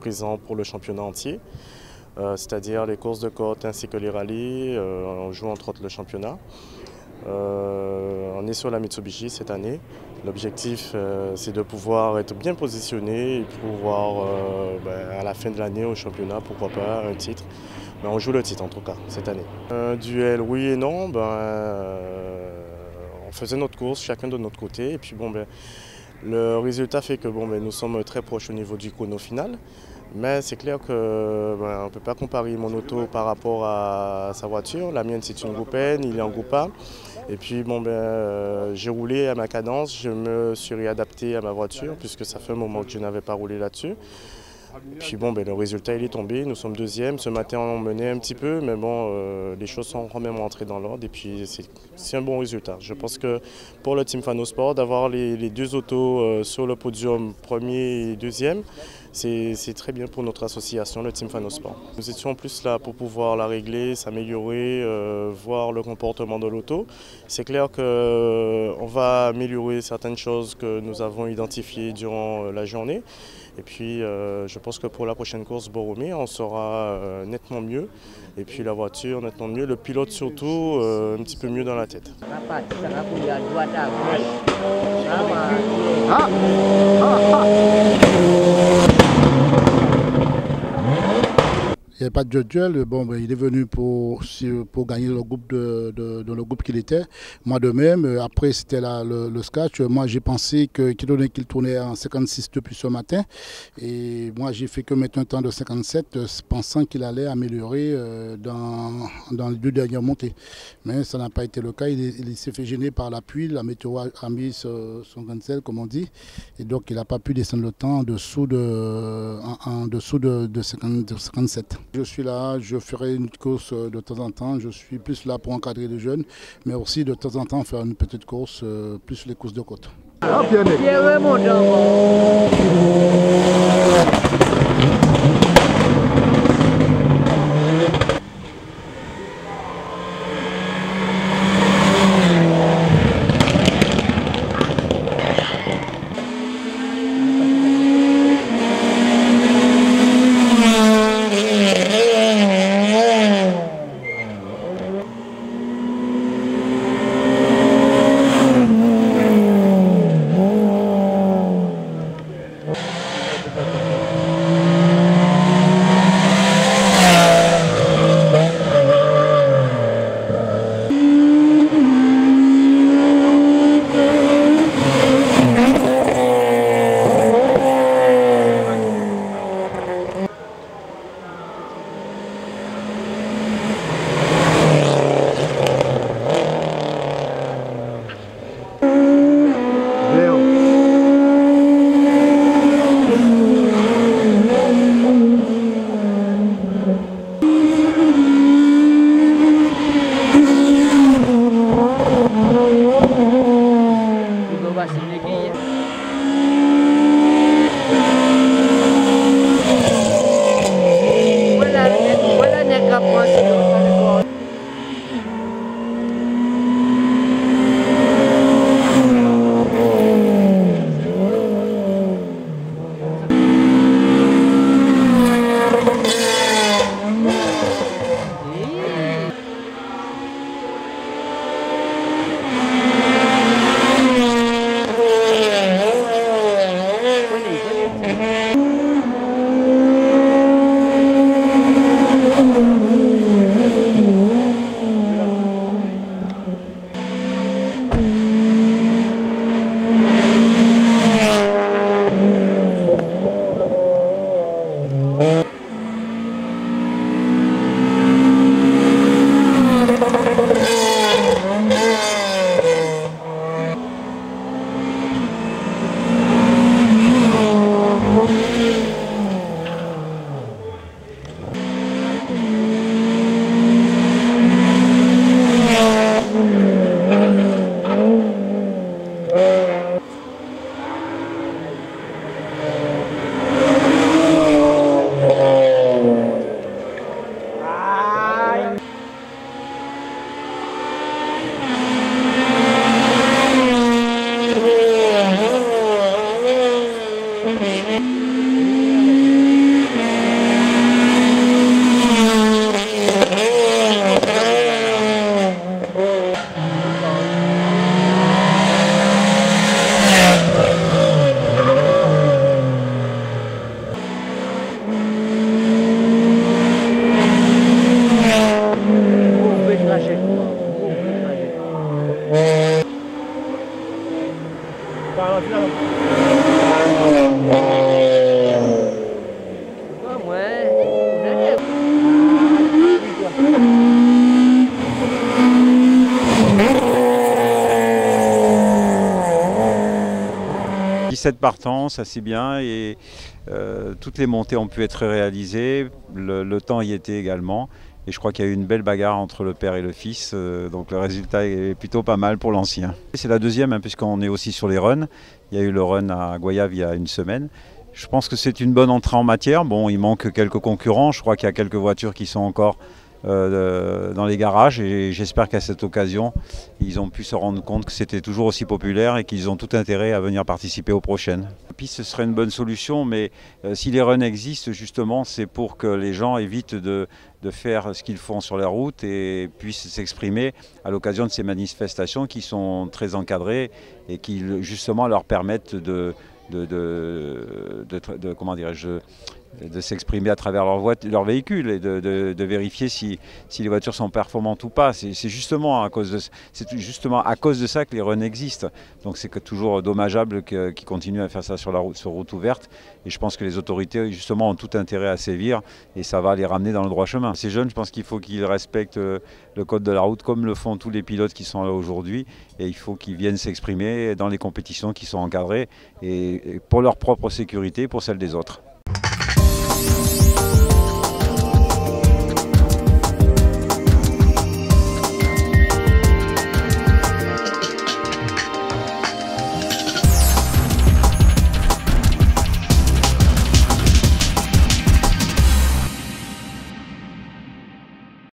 présent pour le championnat entier, c'est-à-dire les courses de côte ainsi que les rallyes. On joue entre autres le championnat. On est sur la Mitsubishi cette année. L'objectif, c'est de pouvoir être bien positionné et pouvoir, à la fin de l'année au championnat, pourquoi pas, un titre. Mais on joue le titre en tout cas cette année. Un duel, oui et non. On faisait notre course, chacun de notre côté. Et puis le résultat fait que nous sommes très proches au niveau du chrono final. Mais c'est clair qu'on ne peut pas comparer mon auto par rapport à sa voiture. La mienne, c'est une Groupe N, il est en Groupe A. Et puis j'ai roulé à ma cadence, je me suis réadapté à ma voiture puisque ça fait un moment que je n'avais pas roulé là-dessus. Puis le résultat il est tombé, nous sommes deuxième. Ce matin on menait un petit peu, mais les choses sont quand même rentrées dans l'ordre et puis c'est un bon résultat. Je pense que pour le Team Fanosport, d'avoir les deux autos sur le podium premier et deuxième, c'est très bien pour notre association, le Team Fanosport. Nous étions plus là pour pouvoir la régler, s'améliorer, voir le comportement de l'auto. C'est clair qu'on va améliorer certaines choses que nous avons identifiées durant la journée. Et puis je pense que pour la prochaine course Boromé, on sera nettement mieux. Et puis la voiture nettement mieux, le pilote surtout un petit peu mieux dans la tête. Il n'y avait pas de duel. Il est venu pour gagner le groupe dans le groupe qu'il était. Moi de même, après c'était le scratch. Moi j'ai pensé qu'il tournait en 56 depuis ce matin. Et moi j'ai fait que mettre un temps de 57, pensant qu'il allait améliorer dans les deux dernières montées. Mais ça n'a pas été le cas. Il s'est fait gêner par la pluie. La météo a mis son cancel, comme on dit. Et donc il n'a pas pu descendre le temps en dessous de 57. Je suis là, je ferai une course de temps en temps. Je suis plus là pour encadrer les jeunes, mais aussi de temps en temps faire une petite course, plus les courses de côte. ouais. 17 partants, ça c'est bien, et toutes les montées ont pu être réalisées, le temps y était également, et je crois qu'il y a eu une belle bagarre entre le père et le fils, donc le résultat est plutôt pas mal pour l'ancien. C'est la deuxième, hein, puisqu'on est aussi sur les runs. Il y a eu le run à Goyave il y a une semaine. Je pense que c'est une bonne entrée en matière. Bon, il manque quelques concurrents, je crois qu'il y a quelques voitures qui sont encore dans les garages, et j'espère qu'à cette occasion ils ont pu se rendre compte que c'était toujours aussi populaire et qu'ils ont tout intérêt à venir participer aux prochaines. La piste, ce serait une bonne solution, mais si les runs existent, justement, c'est pour que les gens évitent de faire ce qu'ils font sur la route et puissent s'exprimer à l'occasion de ces manifestations qui sont très encadrées et qui justement leur permettent comment dirais-je, de s'exprimer à travers leur véhicule et de vérifier si les voitures sont performantes ou pas. C'est justement à cause de ça que les runs existent. Donc c'est toujours dommageable qu'ils continuent à faire ça sur route ouverte. Et je pense que les autorités justement ont tout intérêt à sévir, et ça va les ramener dans le droit chemin. Ces jeunes, je pense qu'il faut qu'ils respectent le code de la route comme le font tous les pilotes qui sont là aujourd'hui. Et il faut qu'ils viennent s'exprimer dans les compétitions qui sont encadrées, et pour leur propre sécurité, pour celle des autres.